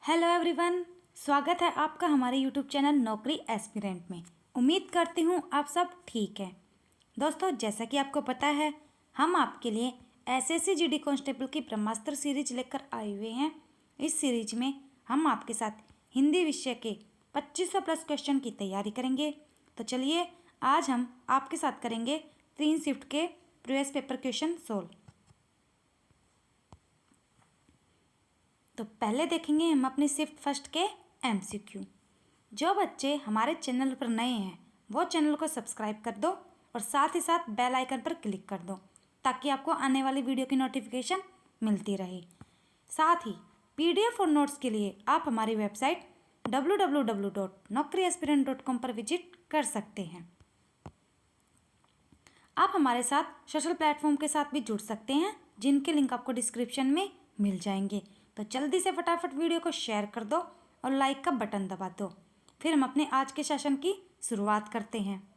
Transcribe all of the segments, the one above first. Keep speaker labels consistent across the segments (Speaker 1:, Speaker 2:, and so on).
Speaker 1: Hello everyone, स्वागत है आपका हमारे यूट्यूब चैनल नौकरी एस्पिरेंट में। उम्मीद करती हूँ आप सब ठीक हैं। दोस्तों, जैसा कि आपको पता है, हम आपके लिए एसएससी जीडी कांस्टेबल की ब्रह्मास्त्र सीरीज लेकर आए हुए हैं। इस सीरीज में हम आपके साथ हिंदी विषय के 2500 प्लस क्वेश्चन की तैयारी करेंगे। तो चलिए, आज हम आपके साथ करेंगे 3 शिफ्ट के प्रीवियस पेपर क्वेश्चन सोल्व। तो पहले देखेंगे हम अपनी शिफ्ट फर्स्ट के एमसीक्यू। जो बच्चे हमारे चैनल पर नए हैं वो चैनल को सब्सक्राइब कर दो और साथ ही साथ बेल आइकन पर क्लिक कर दो ताकि आपको आने वाली वीडियो की नोटिफिकेशन मिलती रहे। साथ ही पीडीएफ और नोट्स के लिए आप हमारी वेबसाइट www.naukriaspirant.com पर विजिट कर सकते हैं। आप हमारे साथ सोशल प्लेटफॉर्म के साथ भी जुड़ सकते हैं, जिनके लिंक आपको डिस्क्रिप्शन में मिल जाएंगे। तो जल्दी से फटाफट वीडियो को शेयर कर दो और लाइक का बटन दबा दो। फिर हम अपने आज के सेशन की शुरुआत करते हैं।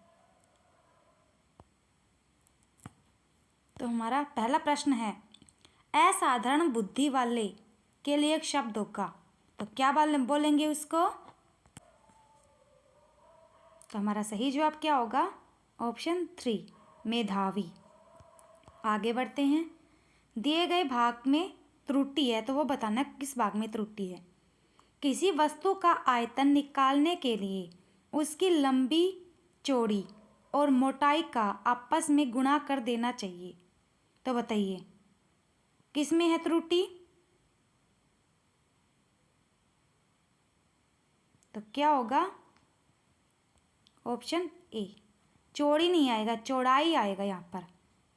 Speaker 1: तो हमारा पहला प्रश्न है, असाधारण बुद्धि वाले के लिए एक शब्द होगा, तो क्या बोलेंगे उसको? तो हमारा सही जवाब क्या होगा? ऑप्शन 3, मेधावी। आगे बढ़ते हैं। दिए गए भाग में त्रुटि है, तो वो बताना किस भाग में त्रुटि है। किसी वस्तु का आयतन निकालने के लिए उसकी लंबी, चौड़ी और मोटाई का आपस में गुणा कर देना चाहिए। तो बताइए किस में है त्रुटि? तो क्या होगा? ऑप्शन ए, चौड़ी नहीं आएगा, चौड़ाई आएगा यहाँ पर।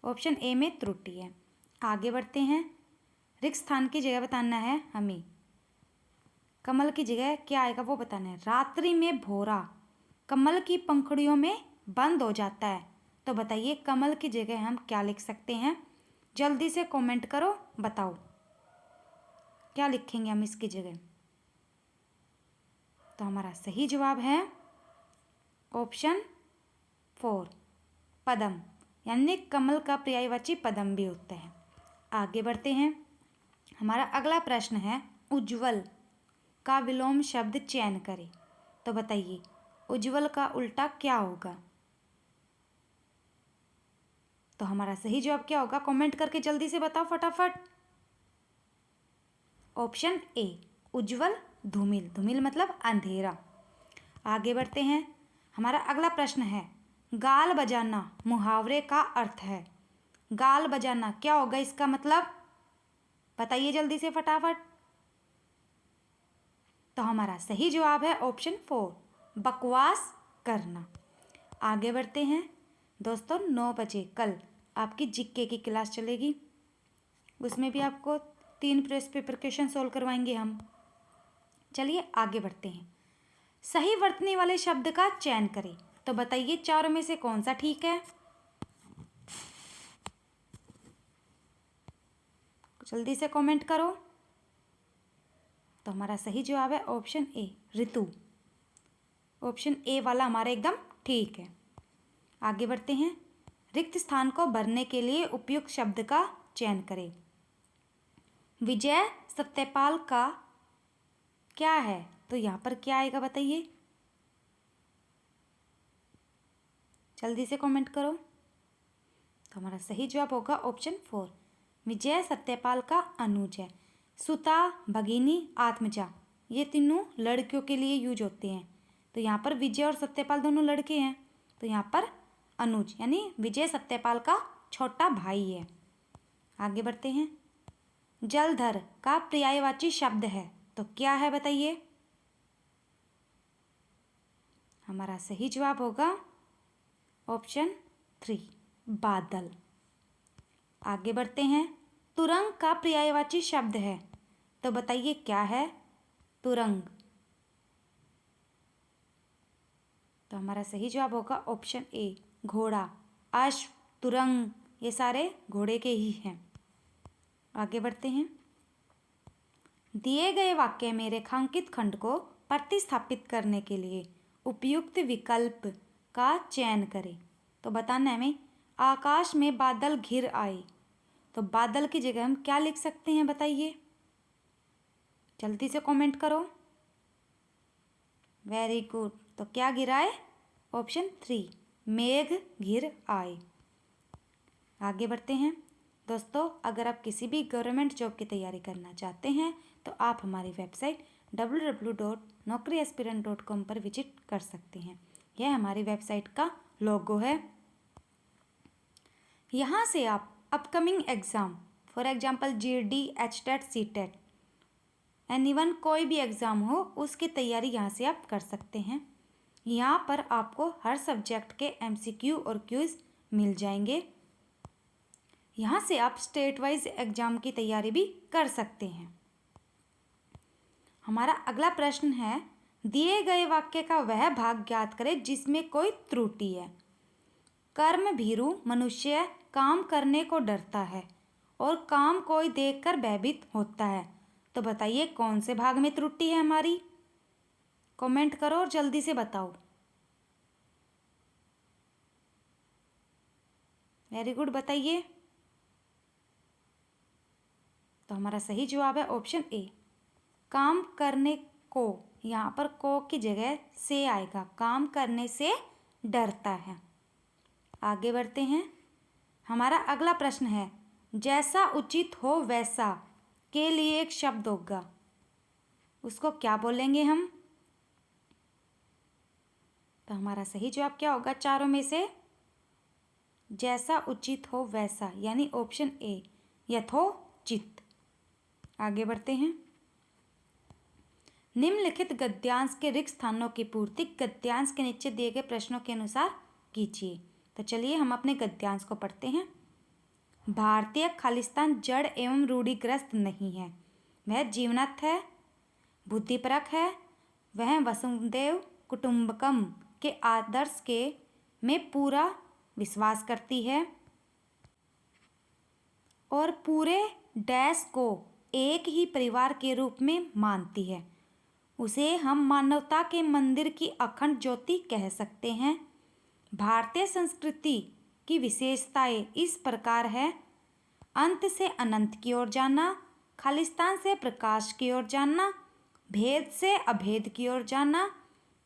Speaker 1: ऑप्शन ए में त्रुटि है। आगे बढ़ते हैं। रिक्त स्थान की जगह बताना है हमें। कमल की जगह क्या आएगा वो बताना है। रात्रि में भौरा कमल की पंखुड़ियों में बंद हो जाता है। तो बताइए कमल की जगह हम क्या लिख सकते हैं? जल्दी से कमेंट करो, बताओ क्या लिखेंगे हम इसकी जगह। तो हमारा सही जवाब है ऑप्शन 4, पद्म, यानी कमल का पर्यायवाची पद्म भी होता है। आगे बढ़ते हैं। हमारा अगला प्रश्न है, उज्ज्वल का विलोम शब्द चयन करें। तो बताइए उज्ज्वल का उल्टा क्या होगा? तो हमारा सही जवाब क्या होगा? कमेंट करके जल्दी से बताओ फटाफट। ऑप्शन ए, उज्ज्वल धूमिल। धूमिल मतलब अंधेरा। आगे बढ़ते हैं। हमारा अगला प्रश्न है, गाल बजाना मुहावरे का अर्थ है। गाल बजाना क्या होगा इसका मतलब? बताइए जल्दी से फटाफट। तो हमारा सही जवाब है ऑप्शन 4, बकवास करना। आगे बढ़ते हैं। दोस्तों 9 बजे कल आपकी जीके की क्लास चलेगी। उसमें भी आपको 3 प्रेस पेपर क्वेश्चन सोल्व करवाएंगे हम। चलिए आगे बढ़ते हैं। सही वर्तनी वाले शब्द का चयन करें। तो बताइए चारों में से कौन सा ठीक है? जल्दी से कमेंट करो। तो हमारा सही जवाब है option A, Ritu. Option A वाला हमारा एकदम ठीक है। आगे बढ़ते हैं। रिक्त स्थान को भरने के लिए उपयुक्त शब्द का चयन करें। विजय सत्यपाल का क्या है? तो यहाँ पर क्या आएगा बताइए, जल्दी से कमेंट करो। तो हमारा सही जवाब होगा ऑप्शन 4, विजय सत्यपाल का अनुज है। सुता, भगिनी, आत्मजा, ये तीनों लड़कियों के लिए यूज होते हैं। तो यहाँ पर विजय और सत्यपाल दोनों लड़के हैं, तो यहाँ पर अनुज यानी विजय सत्यपाल का छोटा भाई है। आगे बढ़ते हैं। जलधर का पर्यायवाची शब्द है, तो क्या है बताइए? हमारा सही जवाब होगा ऑप्शन 3, बादल। आगे बढ़ते हैं। तुरंग का पर्यायवाची शब्द है, तो बताइए क्या है? तुरंग। तो हमारा सही जवाब होगा ऑप्शन ए, घोड़ा। अश्व, तुरंग ये सारे घोड़े के ही हैं। आगे बढ़ते हैं। दिए गए वाक्य में रेखांकित खंड को प्रतिस्थापित करने के लिए उपयुक्त विकल्प का चयन करें। तो बताना है हमें, आकाश में बादल घिर आए। तो बादल की जगह हम क्या लिख सकते हैं बताइए? जल्दी से कमेंट करो। Very good. तो क्या गिरा है? ऑप्शन 3, मेघ घिर आए। आगे बढ़ते हैं दोस्तों। अगर आप किसी भी गवर्नमेंट जॉब की तैयारी करना चाहते हैं तो आप हमारी वेबसाइट www.naukriaspirant.com पर विजिट कर सकते हैं। यह हमारी वेबसाइट का लोगो है। यहाँ से आप upcoming exam, for example GD, HTET, CTET, anyone कोई भी एग्ज़ाम हो उसकी तैयारी यहाँ से आप कर सकते हैं। यहाँ पर आपको हर सब्जेक्ट के एमसीक्यू और क्यूज़ मिल जाएंगे। यहाँ से आप स्टेट वाइज एग्ज़ाम की तैयारी भी कर सकते हैं। हमारा अगला प्रश्न है, दिए गए वाक्य का वह भाग ज्ञात करें जिसमें कोई त्रुटि है। कर्म भीरु मनुष्य काम करने को डरता है और काम कोई देखकर भयभीत होता है। तो बताइए कौन से भाग में त्रुटि है हमारी? कमेंट करो और जल्दी से बताओ। वेरी गुड, बताइए। तो हमारा सही जवाब है ऑप्शन ए, काम करने को। यहाँ पर को की जगह से आएगा, काम करने से डरता है। आगे बढ़ते हैं। हमारा अगला प्रश्न है, जैसा उचित हो वैसा के लिए एक शब्द होगा, उसको क्या बोलेंगे हम? तो हमारा सही जवाब क्या होगा चारों में से? जैसा उचित हो वैसा, यानी ऑप्शन ए, यथोचित। आगे बढ़ते हैं। निम्नलिखित गद्यांश के रिक्त स्थानों की पूर्ति गद्यांश के नीचे दिए गए प्रश्नों के अनुसार कीजिए। तो चलिए हम अपने गद्यांश को पढ़ते हैं। भारतीय खालिस्तान जड़ एवं रूढ़िग्रस्त नहीं है, वह जीवनत है, बुद्धिपरक है, वह वसुधैव कुटुंबकम के आदर्श के में पूरा विश्वास करती है और पूरे डैश को एक ही परिवार के रूप में मानती है। उसे हम मानवता के मंदिर की अखंड ज्योति कह सकते हैं। भारतीय संस्कृति की विशेषताएं इस प्रकार है, अंत से अनंत की ओर जाना, खालिस्तान से प्रकाश की ओर जाना, भेद से अभेद की ओर जाना,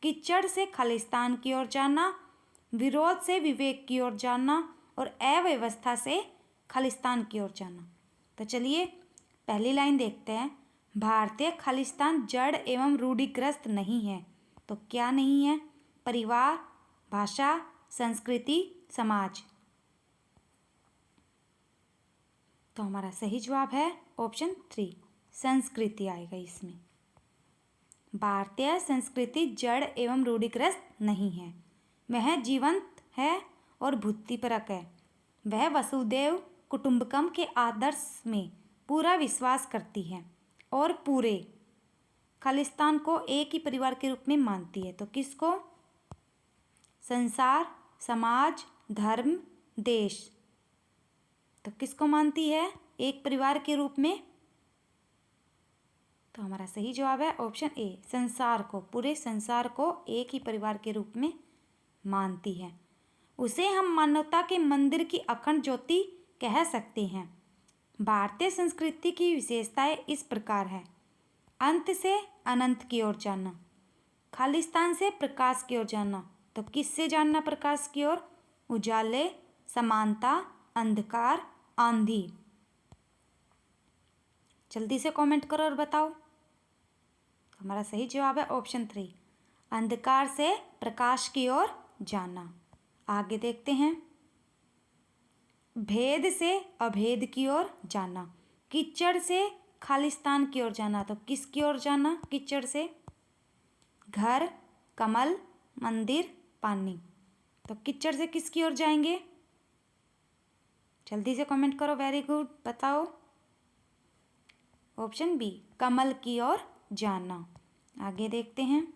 Speaker 1: कीचड़ से खालिस्तान की ओर जाना, विरोध से विवेक की ओर जाना और अव्यवस्था से खालिस्तान की ओर जाना। तो चलिए पहली लाइन देखते हैं। भारतीय खालिस्तान जड़ एवं रूढ़िग्रस्त नहीं है। तो क्या नहीं है? परिवार, भाषा, संस्कृति, समाज। तो हमारा सही जवाब है ऑप्शन 3, संस्कृति आएगा इसमें। भारतीय संस्कृति जड़ एवं रूढ़िग्रस्त नहीं है, वह जीवंत है और बुद्धिपरक है, वह वसुधैव कुटुंबकम के आदर्श में पूरा विश्वास करती है और पूरे खालिस्तान को एक ही परिवार के रूप में मानती है। तो किसको? संसार, समाज, धर्म, देश। तो किसको मानती है एक परिवार के रूप में? तो हमारा सही जवाब है ऑप्शन ए, संसार को, पूरे संसार को एक ही परिवार के रूप में मानती है। उसे हम मानवता के मंदिर की अखंड ज्योति कह सकते हैं। भारतीय संस्कृति की विशेषताएं इस प्रकार है, अंत से अनंत की ओर जाना, खालिस्तान से प्रकाश की ओर जाना। तो किससे जानना प्रकाश की ओर? उजाले, समानता, अंधकार, आंधी। जल्दी से कमेंट करो और बताओ। हमारा सही जवाब है ऑप्शन 3, अंधकार से प्रकाश की ओर जाना। आगे देखते हैं। भेद से अभेद की ओर जाना, कीचड़ से खालिस्तान की ओर जाना। तो किसकी ओर जाना? कीचड़ से। घर, कमल, मंदिर, पानी। तो कीचड़ से किसकी ओर जाएंगे? जल्दी से कमेंट करो। वेरी गुड, बताओ। ऑप्शन बी, कमल की ओर जाना। आगे देखते हैं।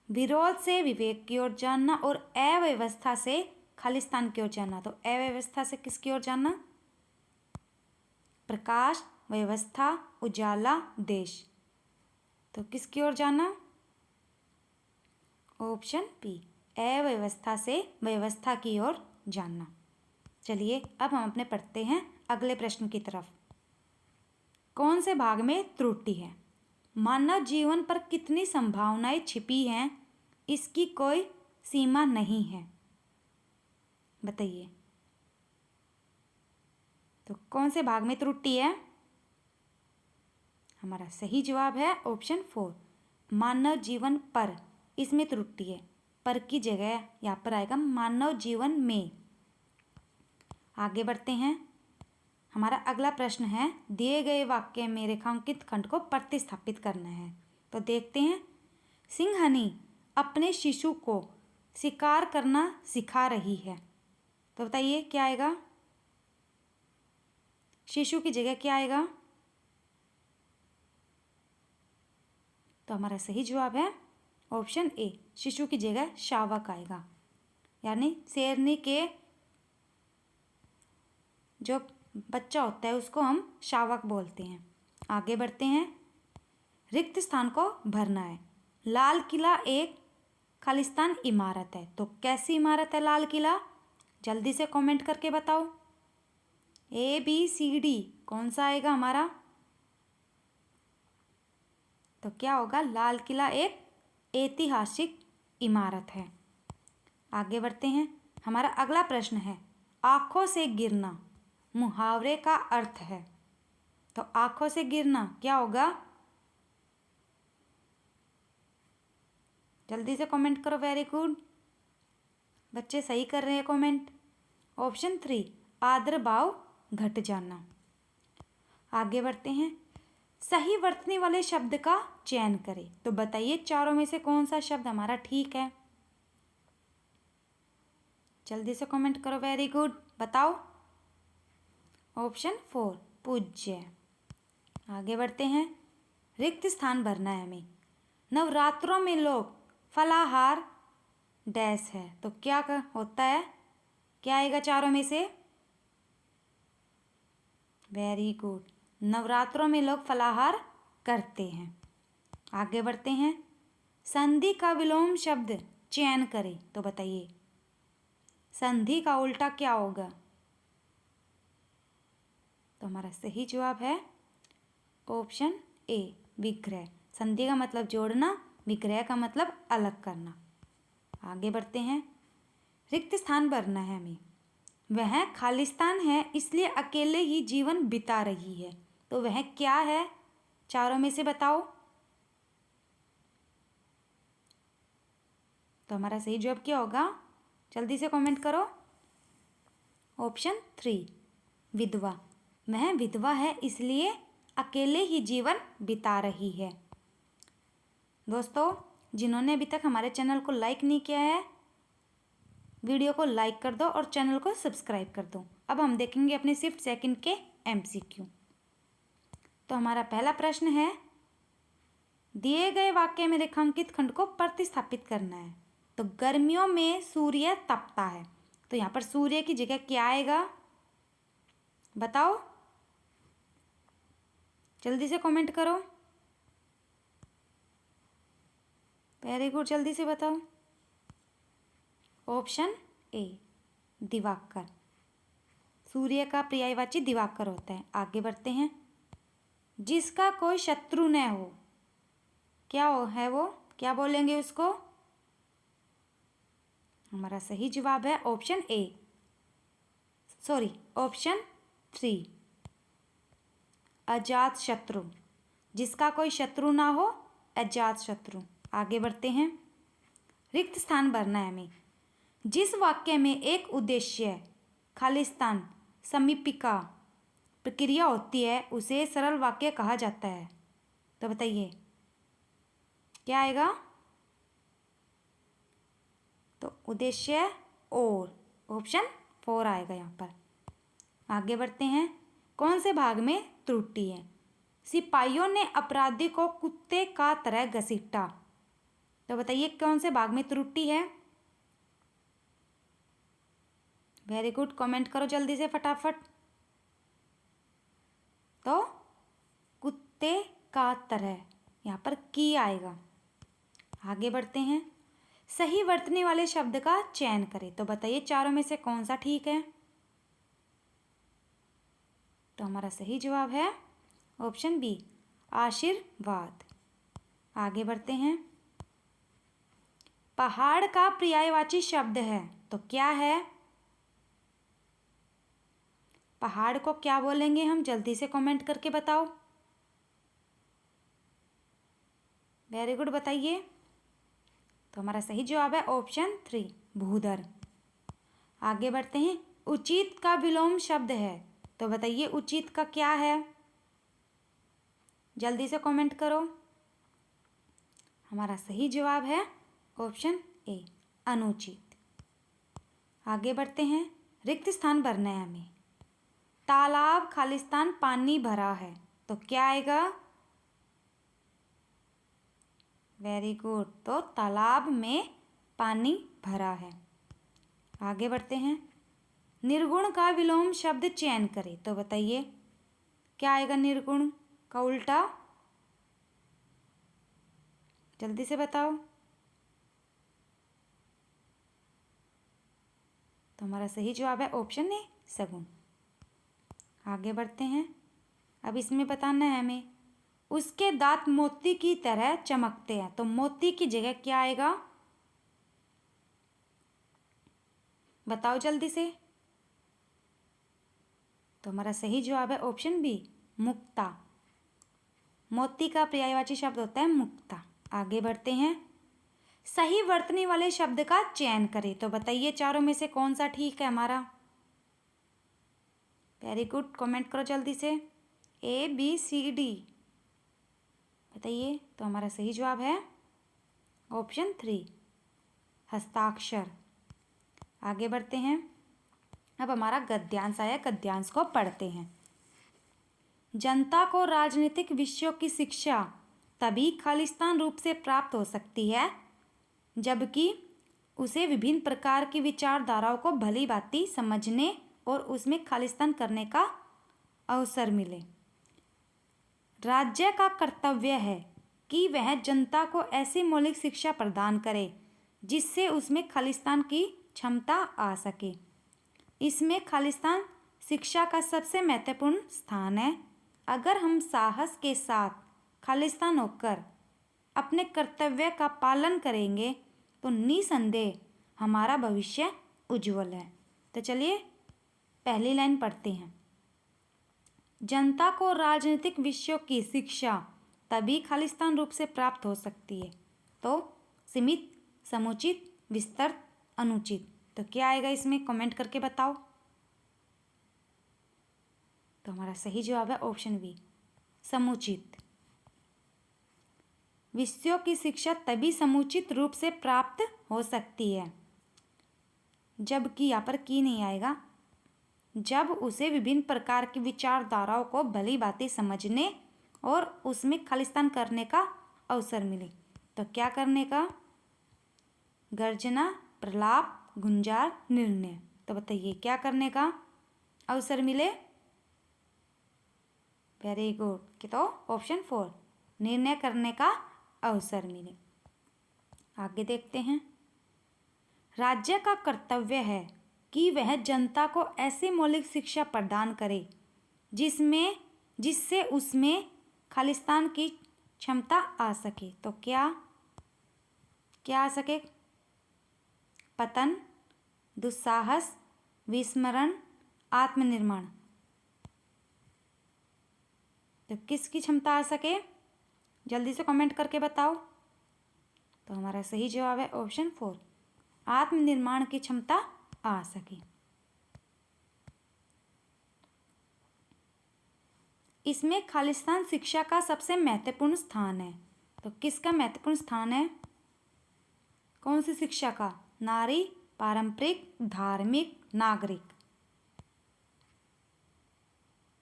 Speaker 1: विरोध से विवेक की ओर जाना और अव्यवस्था से खालिस्तान की ओर जाना। तो अव्यवस्था से किसकी ओर जाना? प्रकाश, व्यवस्था, उजाला, देश। तो किसकी ओर जाना? ऑप्शन बी, अव्यवस्था से व्यवस्था की ओर जाना। चलिए अब हम अपने पढ़ते हैं अगले प्रश्न की तरफ। कौन से भाग में त्रुटि है? मानव जीवन पर कितनी संभावनाएं छिपी हैं, इसकी कोई सीमा नहीं है। बताइए, तो कौन से भाग में त्रुटि है? हमारा सही जवाब है ऑप्शन 4, मानव जीवन पर। इसमें त्रुटि है, पर की जगह यहाँ पर आएगा मानव जीवन में। आगे बढ़ते हैं। हमारा अगला प्रश्न है, दिए गए वाक्य में रेखांकित खंड को प्रतिस्थापित करना है। तो देखते हैं। सिंहनी अपने शिशु को शिकार करना सिखा रही है। तो बताइए क्या आएगा? शिशु की जगह क्या आएगा? तो हमारा सही जवाब है ऑप्शन ए, शिशु की जगह शावक आएगा। यानी शेरनी के जो बच्चा होता है उसको हम शावक बोलते हैं। आगे बढ़ते हैं। रिक्त स्थान को भरना है। लाल किला एक खालिस्तान इमारत है। तो कैसी इमारत है लाल किला? जल्दी से कमेंट करके बताओ। ABCD कौन सा आएगा हमारा? तो क्या होगा? लाल किला एक ऐतिहासिक इमारत है। आगे बढ़ते हैं। हमारा अगला प्रश्न है, आंखों से गिरना मुहावरे का अर्थ है। तो आंखों से गिरना क्या होगा? जल्दी से कमेंट करो। वेरी गुड, बच्चे सही कर रहे हैं कमेंट। ऑप्शन 3, आदर भाव घट जाना। आगे बढ़ते हैं। सही वर्तनी वाले शब्द का चयन करें। तो बताइए चारों में से कौन सा शब्द हमारा ठीक है? जल्दी से कमेंट करो। वेरी गुड, बताओ। ऑप्शन 4, पूज्य। आगे बढ़ते हैं। रिक्त स्थान भरना है हमें। नवरात्रों में लोग फलाहार डैश है। तो क्या होता है? क्या आएगा चारों में से? वेरी गुड, नवरात्रों में लोग फलाहार करते हैं। आगे बढ़ते हैं। संधि का विलोम शब्द चयन करें। तो बताइए संधि का उल्टा क्या होगा? तो हमारा सही जवाब है ऑप्शन ए, विग्रह। संधि का मतलब जोड़ना, विग्रह का मतलब अलग करना। आगे बढ़ते हैं। रिक्त स्थान भरना है हमें। वह खालिस्तान है इसलिए अकेले ही जीवन बिता रही है। तो वह क्या है? चारों में से बताओ। तो हमारा सही जवाब क्या होगा? जल्दी से कमेंट करो। ऑप्शन 3, विधवा। वह विधवा है इसलिए अकेले ही जीवन बिता रही है। दोस्तों, जिन्होंने अभी तक हमारे चैनल को लाइक नहीं किया है, वीडियो को लाइक कर दो और चैनल को सब्सक्राइब कर दो। अब हम देखेंगे अपने शिफ्ट सेकंड के MCQ। तो हमारा पहला प्रश्न है, दिए गए वाक्य में रेखांकित खंड को प्रतिस्थापित करना है। तो गर्मियों में सूर्य तपता है। तो यहाँ पर सूर्य की जगह क्या आएगा? बताओ, जल्दी से कमेंट करो। वेरी गुड, जल्दी से बताओ। Option A, Diwakar. सूर्य का पर्यायवाची दिवाकर होता है। आगे बढ़ते हैं। जिसका कोई शत्रु न हो, क्या है वो? क्या बोलेंगे उसको? हमारा सही जवाब है ऑप्शन 3, अजात शत्रु। जिसका कोई शत्रु ना हो, अजात शत्रु। आगे बढ़ते हैं। रिक्त स्थान भरना है हमें। जिस वाक्य में एक उद्देश्य, खालिस्तान, समीपिका प्रक्रिया होती है उसे सरल वाक्य कहा जाता है। तो बताइए क्या आएगा? तो उद्देश्य और ऑप्शन 4 आएगा यहाँ पर। आगे बढ़ते हैं। कौन से भाग में त्रुटि है? सिपाहियों ने अपराधी को कुत्ते का तरह घसीटा। तो बताइए कौन से भाग में त्रुटि है? वेरी गुड, कमेंट करो जल्दी से फटाफट। तो कुत्ते का तरह, यहाँ पर की आएगा। आगे बढ़ते हैं। सही वर्तनी वाले शब्द का चयन करें। तो बताइए चारों में से कौन सा ठीक है? तो हमारा सही जवाब है ऑप्शन बी आशीर्वाद। आगे बढ़ते हैं। पहाड़ का पर्यायवाची शब्द है तो क्या है? पहाड़ को क्या बोलेंगे हम? जल्दी से कमेंट करके बताओ। वेरी गुड, बताइए। तो हमारा सही जवाब है ऑप्शन 3 भूधर। आगे बढ़ते हैं। उचित का विलोम शब्द है तो बताइए उचित का क्या है? जल्दी से कमेंट करो। हमारा सही जवाब है ऑप्शन ए अनुचित। आगे बढ़ते हैं। रिक्त स्थान भरना है हमें। तालाब खालिस्तान पानी भरा है तो क्या आएगा? वेरी गुड, तो तालाब में पानी भरा है। आगे बढ़ते हैं। निर्गुण का विलोम शब्द चयन करें तो बताइए क्या आएगा? निर्गुण का उल्टा जल्दी से बताओ। तो हमारा सही जवाब है ऑप्शन ए सगुण। आगे बढ़ते हैं। अब इसमें बताना है हमें। उसके दांत मोती की तरह चमकते हैं तो मोती की जगह क्या आएगा? बताओ जल्दी से। तो हमारा सही जवाब है ऑप्शन बी मुक्ता। मोती का पर्यायवाची शब्द होता है मुक्ता। आगे बढ़ते हैं। सही वर्तनी वाले शब्द का चयन करें तो बताइए चारों में से कौन सा ठीक है हमारा? वेरी गुड, कमेंट करो जल्दी से। ए बी सी डी बताइए। तो हमारा सही जवाब है ऑप्शन 3 हस्ताक्षर। आगे बढ़ते हैं। अब हमारा गद्यांश आया, गद्यांश को पढ़ते हैं। जनता को राजनीतिक विषयों की शिक्षा तभी खालिस्तान रूप से प्राप्त हो सकती है जबकि उसे विभिन्न प्रकार की विचारधाराओं को भली भांति समझने और उसमें खालिस्तान करने का अवसर मिले। राज्य का कर्तव्य है कि वह जनता को ऐसी मौलिक शिक्षा प्रदान करे जिससे उसमें खालिस्तान की क्षमता आ सके। इसमें खालिस्तान शिक्षा का सबसे महत्वपूर्ण स्थान है। अगर हम साहस के साथ खालिस्तान होकर अपने कर्तव्य का पालन करेंगे तो निसंदेह हमारा भविष्य उज्जवल है। तो चलिए पहली लाइन पढ़ते हैं। जनता को राजनीतिक विषयों की शिक्षा तभी खालिस्तान रूप से प्राप्त हो सकती है। तो सीमित, समुचित, विस्तृत, अनुचित, तो क्या आएगा इसमें? कमेंट करके बताओ। तो हमारा सही जवाब है ऑप्शन बी समुचित। विषयों की शिक्षा तभी समुचित रूप से प्राप्त हो सकती है, जबकि यहाँ पर की नहीं आएगा, जब उसे विभिन्न प्रकार की विचारधाराओं को भली भांति समझने और उसमें खालिस्तान करने का अवसर मिले। तो क्या करने का? गर्जना, प्रलाप, गुंजार, निर्णय। तो बताइए क्या करने का अवसर मिले? वेरी गुड, कि तो ऑप्शन 4 निर्णय करने का अवसर मिले। आगे देखते हैं। राज्य का कर्तव्य है कि वह जनता को ऐसी मौलिक शिक्षा प्रदान करे जिससे उसमें खालिस्तान की क्षमता आ सके। तो क्या आ सके? पतन, दुस्साहस, विस्मरण, आत्मनिर्माण। तो किसकी क्षमता आ सके? जल्दी से कमेंट करके बताओ। तो हमारा सही जवाब है ऑप्शन 4 आत्मनिर्माण की क्षमता आ सके। इसमें खालिस्तान शिक्षा का सबसे महत्वपूर्ण स्थान है। तो किसका महत्वपूर्ण स्थान है? कौन सी शिक्षा का? नारी, पारंपरिक, धार्मिक, नागरिक।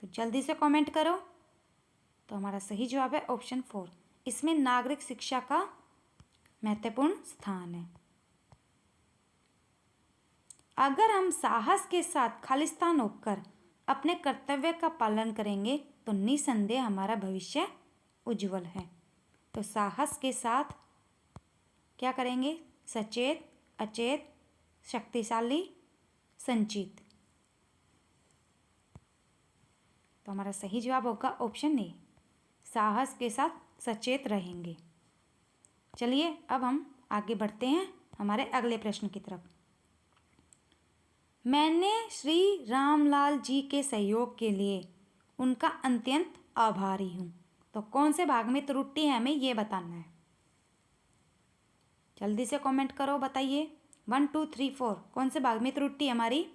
Speaker 1: तो जल्दी से कमेंट करो। तो हमारा सही जवाब है ऑप्शन 4 इसमें नागरिक शिक्षा का महत्वपूर्ण स्थान है। अगर हम साहस के साथ खालिस्तान होकर अपने कर्तव्य का पालन करेंगे तो निसंदेह हमारा भविष्य उज्जवल है। तो साहस के साथ क्या करेंगे? सचेत, अचेत, शक्तिशाली, संचित। तो हमारा सही जवाब होगा ऑप्शन ए साहस के साथ सचेत रहेंगे। चलिए अब हम आगे बढ़ते हैं हमारे अगले प्रश्न की तरफ। मैंने श्री रामलाल जी के सहयोग के लिए उनका अत्यंत आभारी हूँ। तो कौन से भाग में त्रुटि है हमें ये बताना है। जल्दी से कमेंट करो, बताइए 1 2 3 4 कौन से भाग में त्रुटि है हमारी।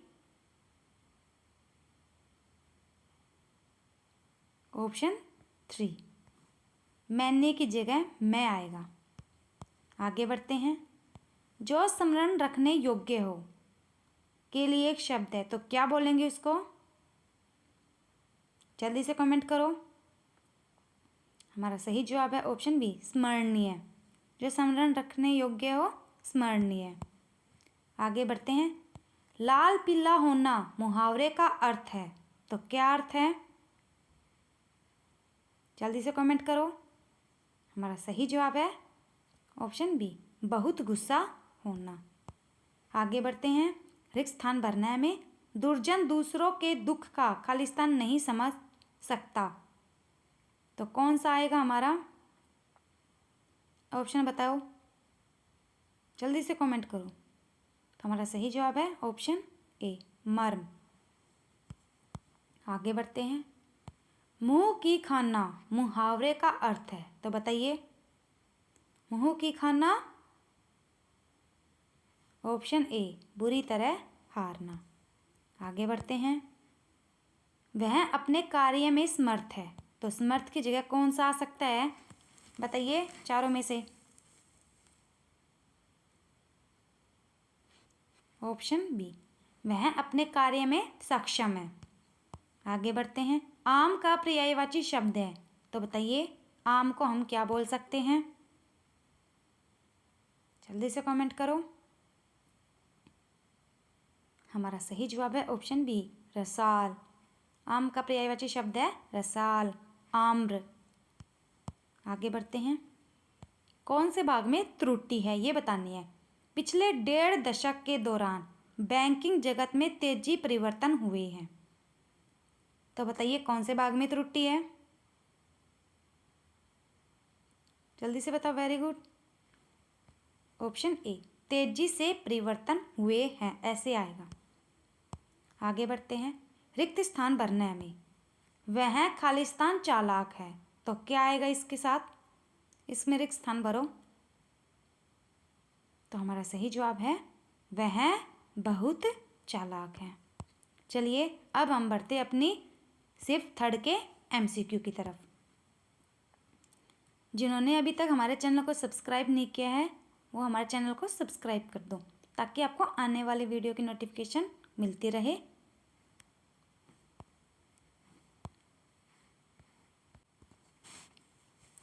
Speaker 1: ऑप्शन 3 मैंने की जगह मैं आएगा। आगे बढ़ते हैं। जो स्मरण रखने योग्य हो के लिए एक शब्द है, तो क्या बोलेंगे उसको। जल्दी से कमेंट करो। हमारा सही जवाब है ऑप्शन बी, स्मरणीय। जो स्मरण रखने योग्य हो, स्मरणीय। आगे बढ़ते हैं। लाल पीला होना मुहावरे का अर्थ है, तो क्या अर्थ है। जल्दी से कमेंट करो। हमारा सही जवाब है ऑप्शन बी, बहुत गुस्सा होना। आगे बढ़ते हैं। रिक्त स्थान भरना है हमें। दुर्जन दूसरों के दुख का खालिस्तान नहीं समझ सकता, तो कौन सा आएगा हमारा ऑप्शन बताओ। जल्दी से कमेंट करो। तो हमारा सही जवाब है ऑप्शन ए, मर्म। आगे बढ़ते हैं। मुंह की खाना मुहावरे का अर्थ है, तो बताइए। मुंह की खाना ऑप्शन ए, बुरी तरह हारना। आगे बढ़ते हैं। वह अपने कार्य में समर्थ है, तो समर्थ की जगह कौन सा आ सकता है, बताइए चारों में से। ऑप्शन बी, वह अपने कार्य में सक्षम है। आगे बढ़ते हैं। आम का पर्यायवाची शब्द है, तो बताइए आम को हम क्या बोल सकते हैं। जल्दी से कमेंट करो। हमारा सही जवाब है ऑप्शन बी, रसाल। आम का पर्यायवाची शब्द है रसाल, आम्र। आगे बढ़ते हैं। कौन से भाग में त्रुटि है ये बतानी है। पिछले 1.5 दशक के दौरान बैंकिंग जगत में तेजी परिवर्तन हुए हैं, तो बताइए कौन से भाग में त्रुटि है। जल्दी से बताओ। Very good. ऑप्शन ए, तेजी से परिवर्तन हुए हैं, ऐसे आएगा। आगे बढ़ते हैं। रिक्त स्थान भरना है हमें। वह खालिस्तान चालाक है, तो क्या आएगा इसके साथ, इसमें रिक्त स्थान भरो। तो हमारा सही जवाब है वह बहुत चालाक है। चलिए अब हम बढ़ते अपनी सिर्फ थर्ड के MCQ की तरफ। जिन्होंने अभी तक हमारे चैनल को सब्सक्राइब नहीं किया है वो हमारे चैनल को सब्सक्राइब कर दो, ताकि आपको आने वाले वीडियो की नोटिफिकेशन मिलती रहे।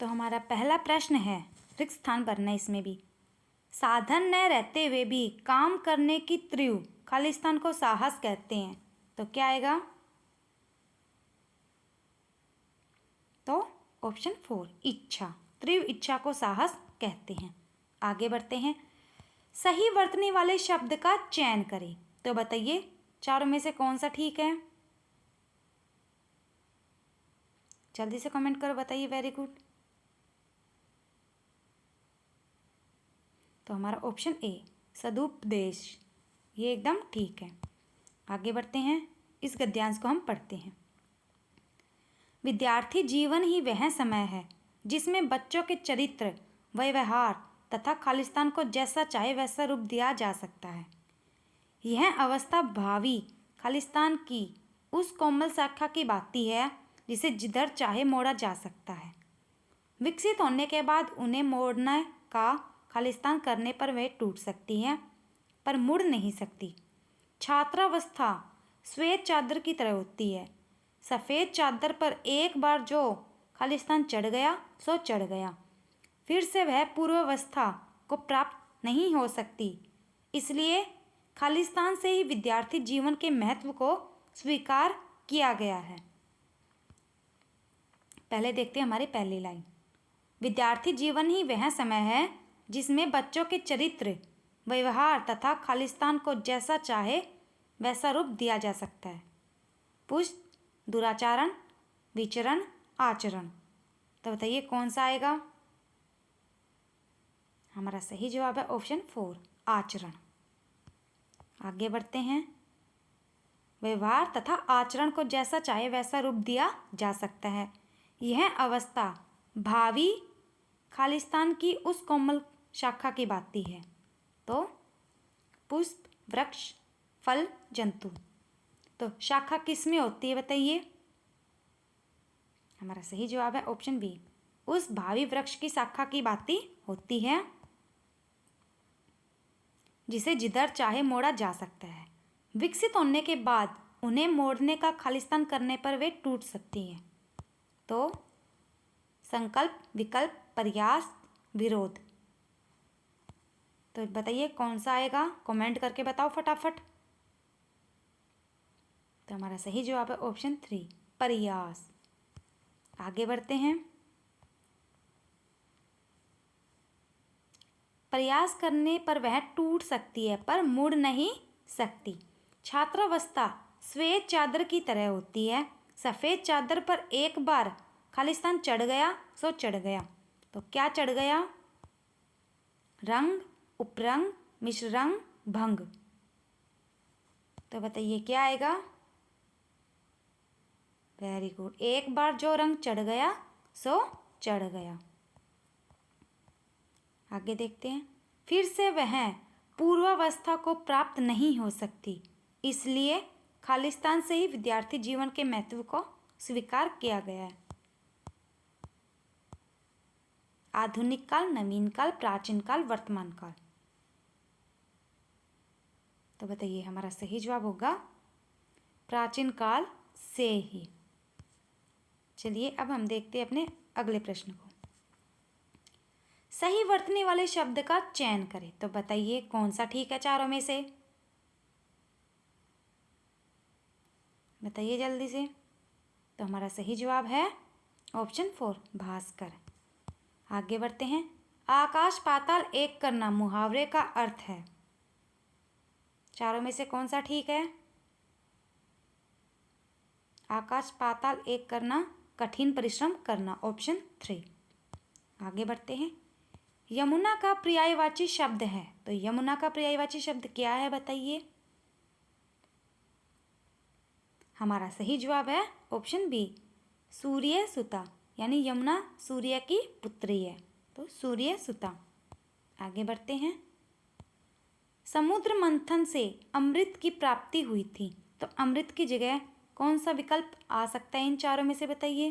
Speaker 1: तो हमारा पहला प्रश्न है, रिक्त स्थान भरना है इसमें भी। साधन न रहते हुए भी काम करने की तीव्र खालिस्तान को साहस कहते हैं, तो क्या आएगा। तो ऑप्शन 4, इच्छा। तीव्र इच्छा को साहस कहते हैं। आगे बढ़ते हैं। सही वर्तनी वाले शब्द का चयन करें, तो बताइए चारों में से कौन सा ठीक है। जल्दी से कमेंट करो, बताइए। Very good. तो हमारा ऑप्शन ए, सदुपदेश, ये एकदम ठीक है। आगे बढ़ते हैं। इस गद्यांश को हम पढ़ते हैं। विद्यार्थी जीवन ही वह समय है जिसमें बच्चों के चरित्र, व्यवहार तथा खालिस्तान को जैसा चाहे वैसा रूप दिया जा सकता है। यह अवस्था भावी खालिस्तान की उस कोमल शाखा की भांति है जिसे जिधर चाहे मोड़ा जा सकता है। विकसित होने के बाद उन्हें मोड़ने का खालिस्तान करने पर वह टूट सकती है, पर मुड़ नहीं सकती। छात्रावस्था श्वेत चादर की तरह होती है। सफ़ेद चादर पर एक बार जो खालिस्तान चढ़ गया सो चढ़ गया, फिर से वह पूर्वावस्था को प्राप्त नहीं हो सकती। इसलिए खालिस्तान से ही विद्यार्थी जीवन के महत्व को स्वीकार किया गया है। पहले देखते हैं हमारी पहली लाइन। विद्यार्थी जीवन ही वह समय है जिसमें बच्चों के चरित्र, व्यवहार तथा खालिस्तान को जैसा चाहे वैसा रूप दिया जा सकता है। पुष्ट, दुराचारण, विचरण, आचरण। तो बताइए कौन सा आएगा। हमारा सही जवाब है ऑप्शन 4, आचरण। आगे बढ़ते हैं। व्यवहार तथा आचरण को जैसा चाहे वैसा रूप दिया जा सकता है। यह अवस्था भावी खालिस्तान की उस कोमल शाखा की बाती है। तो पुष्प, वृक्ष, फल, जंतु। तो शाखा किस में होती है बताइए। हमारा सही जवाब है ऑप्शन बी, उस भावी वृक्ष की शाखा की बाती होती है जिसे जिधर चाहे मोड़ा जा सकता है। विकसित होने के बाद उन्हें मोड़ने का खालिस्तान करने पर वे टूट सकती हैं। तो संकल्प, विकल्प, प्रयास, विरोध। तो बताइए कौन सा आएगा, कमेंट करके बताओ फटाफट। तो हमारा सही जवाब है ऑप्शन 3, प्रयास। आगे बढ़ते हैं। प्रयास करने पर वह टूट सकती है पर मुड़ नहीं सकती। छात्रावस्था श्वेत चादर की तरह होती है। सफ़ेद चादर पर एक बार खालिस्तान चढ़ गया सो चढ़ गया। तो क्या चढ़ गया? रंग, उपरंग, मिश्र रंग, भंग। तो बताइए क्या आएगा। वेरी गुड, एक बार जो रंग चढ़ गया सो चढ़ गया। आगे देखते हैं। फिर से वह पूर्वावस्था को प्राप्त नहीं हो सकती, इसलिए खालिस्तान से ही विद्यार्थी जीवन के महत्व को स्वीकार किया गया है। आधुनिक काल, नवीन काल, प्राचीन काल, वर्तमान काल। तो बताइए हमारा सही जवाब होगा प्राचीन काल से ही। चलिए अब हम देखते हैं अपने अगले प्रश्न को। सही वर्तने वाले शब्द का चयन करें। तो बताइए कौन सा ठीक है चारों में से, बताइए जल्दी से। तो हमारा सही जवाब है ऑप्शन 4, भास्कर। आगे बढ़ते हैं। आकाश पाताल एक करना मुहावरे का अर्थ है। चारों में से कौन सा ठीक है? आकाश पाताल एक करना, कठिन परिश्रम करना, ऑप्शन 3। आगे बढ़ते हैं। यमुना का पर्यायवाची शब्द है। तो यमुना का पर्यायवाची शब्द क्या है बताइए। हमारा सही जवाब है ऑप्शन बी, सूर्य सुता, यानी यमुना सूर्य की पुत्री है। तो सूर्य सुता। आगे बढ़ते हैं। समुद्र मंथन से अमृत की प्राप्ति हुई थी। तो अमृत की जगह कौन सा विकल्प आ सकता है इन चारों में से बताइए।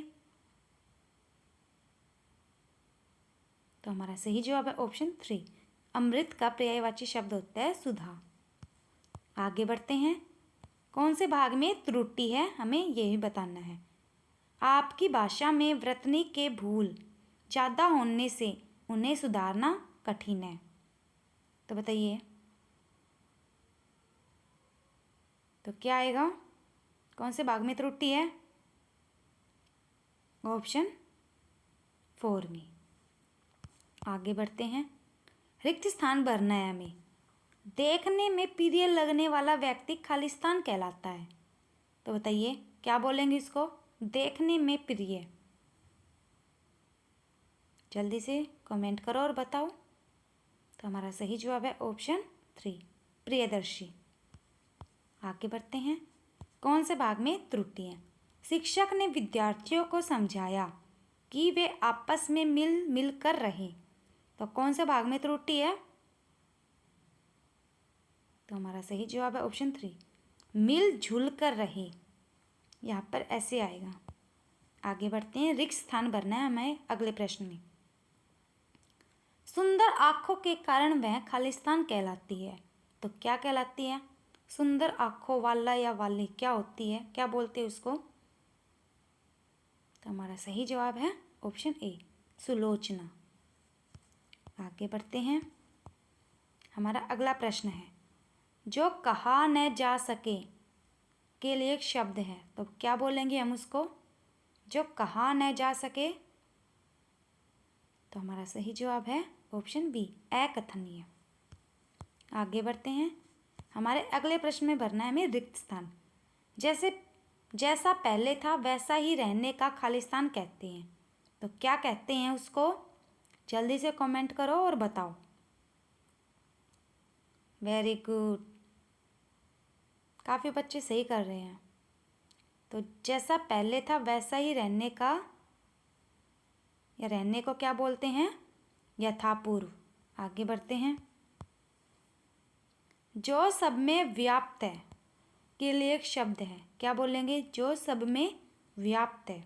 Speaker 1: तो हमारा सही जवाब है ऑप्शन 3, अमृत का पर्यायवाची शब्द होता है सुधा। आगे बढ़ते हैं। कौन से भाग में त्रुटि है हमें ये भी बताना है। आपकी भाषा में वृतनी के भूल ज़्यादा होने से उन्हें सुधारना कठिन है। तो बताइए तो क्या आएगा, कौन से भाग में त्रुटि है? ऑप्शन 4 में। आगे बढ़ते हैं। रिक्त स्थान भरना है हमें। देखने में प्रिय लगने वाला व्यक्ति खालिस्तान कहलाता है। तो बताइए क्या बोलेंगे इसको, देखने में प्रिय। जल्दी से कमेंट करो और बताओ। तो हमारा सही जवाब है ऑप्शन 3, प्रियदर्शी। आगे बढ़ते हैं। कौन से भाग में त्रुटि है? शिक्षक ने विद्यार्थियों को समझाया कि वे आपस में मिल मिल कर रहें। तो कौन से भाग में त्रुटि है? तो हमारा सही जवाब है ऑप्शन 3, मिलजुल कर रहे। यहाँ पर ऐसे आएगा। आगे बढ़ते हैं। रिक्त स्थान भरना है हमें अगले प्रश्न में। सुंदर आँखों के कारण वह खालिस्तान कहलाती है। तो क्या कहलाती है? सुंदर आँखों वाला या वाली क्या होती है, क्या बोलते हैं उसको? तो हमारा सही जवाब है ऑप्शन ए, सुलोचना। आगे बढ़ते हैं। हमारा अगला प्रश्न है, जो कहा न जा सके के लिए एक शब्द है। तो क्या बोलेंगे हम उसको, जो कहा न जा सके? तो हमारा सही जवाब है ऑप्शन बी, अकथनीय। आगे बढ़ते हैं। हमारे अगले प्रश्न में भरना है हमें रिक्त स्थान। जैसा पहले था वैसा ही रहने का खालिस्तान कहते हैं। तो क्या कहते हैं उसको? जल्दी से कमेंट करो और बताओ। वेरी गुड, काफ़ी बच्चे सही कर रहे हैं। तो जैसा पहले था वैसा ही रहने का, या रहने को क्या बोलते हैं? यथापूर्व। आगे बढ़ते हैं। जो सब में व्याप्त है के लिए एक शब्द है, क्या बोलेंगे? जो सब में व्याप्त है।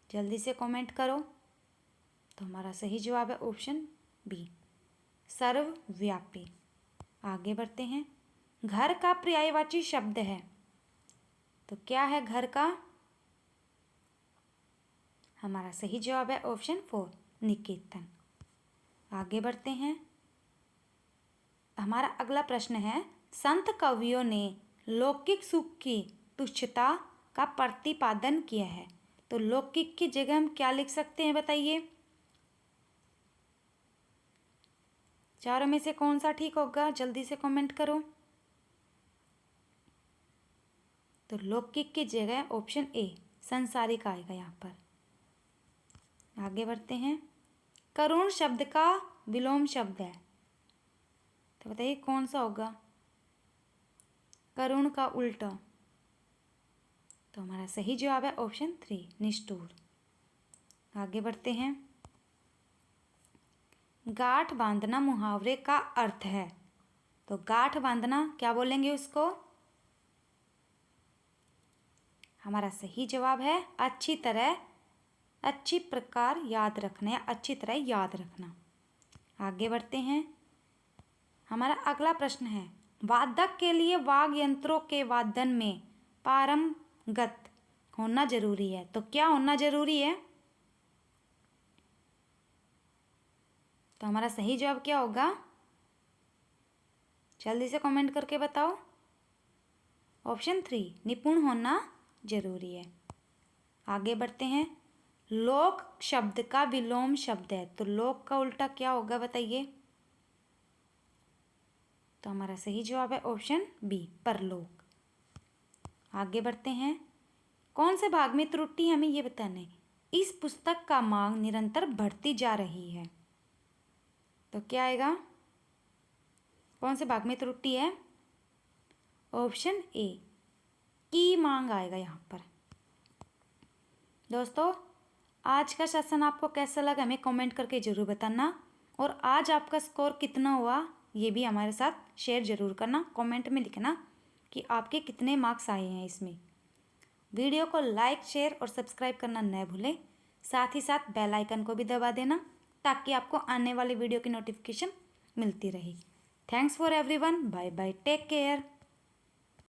Speaker 1: जल्दी से कमेंट करो। तो हमारा सही जवाब है ऑप्शन बी, सर्वव्यापी। आगे बढ़ते हैं। घर का पर्यायवाची शब्द है, तो क्या है घर का? हमारा सही जवाब है ऑप्शन 4, निकेतन। आगे बढ़ते हैं। हमारा अगला प्रश्न है, संत कवियों ने लौकिक सुख की तुच्छता का प्रतिपादन किया है, तो लौकिक की जगह हम क्या लिख सकते हैं बताइए? चारों में से कौन सा ठीक होगा? जल्दी से कमेंट करो। तो लौकिक की जगह ऑप्शन ए, संसारिक आएगा यहाँ पर। आगे बढ़ते हैं। करुण शब्द का विलोम शब्द है, तो बताइए कौन सा होगा? करुण का उल्टा। तो हमारा सही जवाब है ऑप्शन 3, निष्ठुर। आगे बढ़ते हैं। गांठ बांधना मुहावरे का अर्थ है, तो गांठ बांधना क्या बोलेंगे उसको? हमारा सही जवाब है अच्छी तरह, अच्छी प्रकार याद रखना, या अच्छी तरह याद रखना। आगे बढ़ते हैं। हमारा अगला प्रश्न है, वादक के लिए वाद्य यंत्रों के वादन में पारंगत होना जरूरी है, तो क्या होना जरूरी है? तो हमारा सही जवाब क्या होगा? जल्दी से कमेंट करके बताओ। ऑप्शन 3, निपुण होना जरूरी है। आगे बढ़ते हैं। लोक शब्द का विलोम शब्द है, तो लोक का उल्टा क्या होगा बताइए? तो हमारा सही जवाब है ऑप्शन बी, परलोक। आगे बढ़ते हैं। कौन से भाग में त्रुटि, हमें ये बताना है। इस पुस्तक का मांग निरंतर बढ़ती जा रही है, तो क्या आएगा? कौन से भाग में त्रुटि है? ऑप्शन ए, की मांग आएगा यहाँ पर। दोस्तों, आज का सेशन आपको कैसा लगा हमें कमेंट करके ज़रूर बताना, और आज आपका स्कोर कितना हुआ ये भी हमारे साथ शेयर ज़रूर करना। कमेंट में लिखना कि आपके कितने मार्क्स आए हैं इसमें। वीडियो को लाइक, शेयर और सब्सक्राइब करना न भूलें। साथ ही साथ बेल आइकन को भी दबा देना, ताकि आपको आने वाली वीडियो की नोटिफिकेशन मिलती रहे। Thanks for everyone, bye bye, take care.